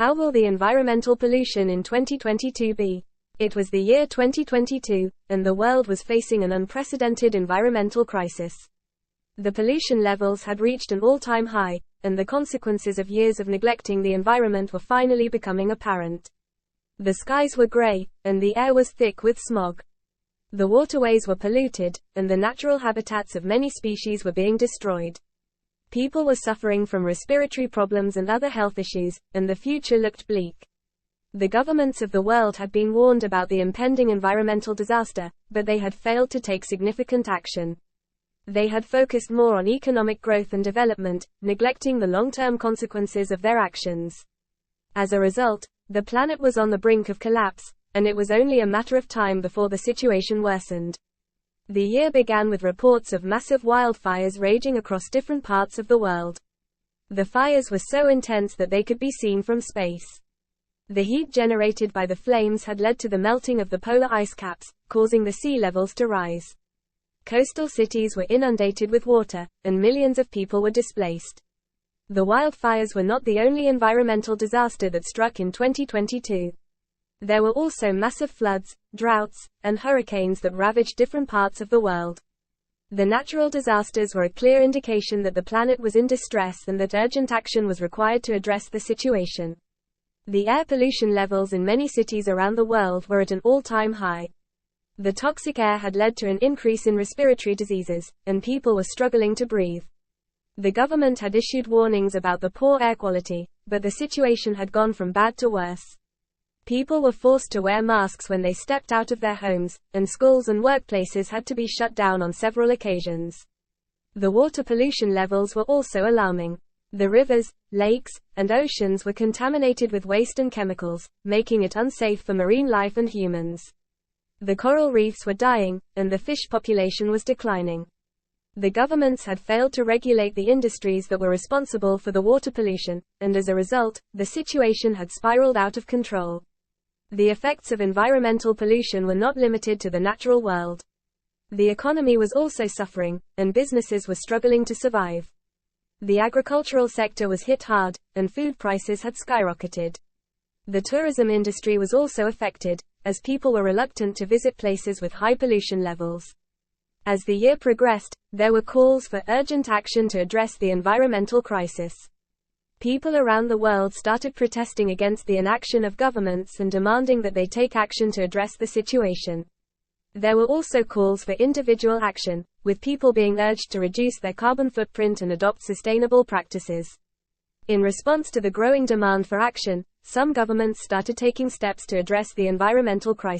How will the environmental pollution in 2022 be? It was the year 2022, and the world was facing an unprecedented environmental crisis. The pollution levels had reached an all-time high, and the consequences of years of neglecting the environment were finally becoming apparent. The skies were grey, and the air was thick with smog. The waterways were polluted, and the natural habitats of many species were being destroyed. People were suffering from respiratory problems and other health issues, and the future looked bleak. The governments of the world had been warned about the impending environmental disaster, but they had failed to take significant action. They had focused more on economic growth and development, neglecting the long-term consequences of their actions. As a result, the planet was on the brink of collapse, and it was only a matter of time before the situation worsened. The year began with reports of massive wildfires raging across different parts of the world. The fires were so intense that they could be seen from space. The heat generated by the flames had led to the melting of the polar ice caps, causing the sea levels to rise. Coastal cities were inundated with water, and millions of people were displaced. The wildfires were not the only environmental disaster that struck in 2022. There were also massive floods, droughts, and hurricanes that ravaged different parts of the world. The natural disasters were a clear indication that the planet was in distress and that urgent action was required to address the situation. The air pollution levels in many cities around the world were at an all-time high. The toxic air had led to an increase in respiratory diseases, and people were struggling to breathe. The government had issued warnings about the poor air quality, but the situation had gone from bad to worse. People were forced to wear masks when they stepped out of their homes, and schools and workplaces had to be shut down on several occasions. The water pollution levels were also alarming. The rivers, lakes, and oceans were contaminated with waste and chemicals, making it unsafe for marine life and humans. The coral reefs were dying, and the fish population was declining. The governments had failed to regulate the industries that were responsible for the water pollution, and as a result, the situation had spiraled out of control. The effects of environmental pollution were not limited to the natural world. The economy was also suffering, and businesses were struggling to survive. The agricultural sector was hit hard, and food prices had skyrocketed. The tourism industry was also affected, as people were reluctant to visit places with high pollution levels. As the year progressed, there were calls for urgent action to address the environmental crisis. People around the world started protesting against the inaction of governments and demanding that they take action to address the situation. There were also calls for individual action, with people being urged to reduce their carbon footprint and adopt sustainable practices. In response to the growing demand for action, some governments started taking steps to address the environmental crisis.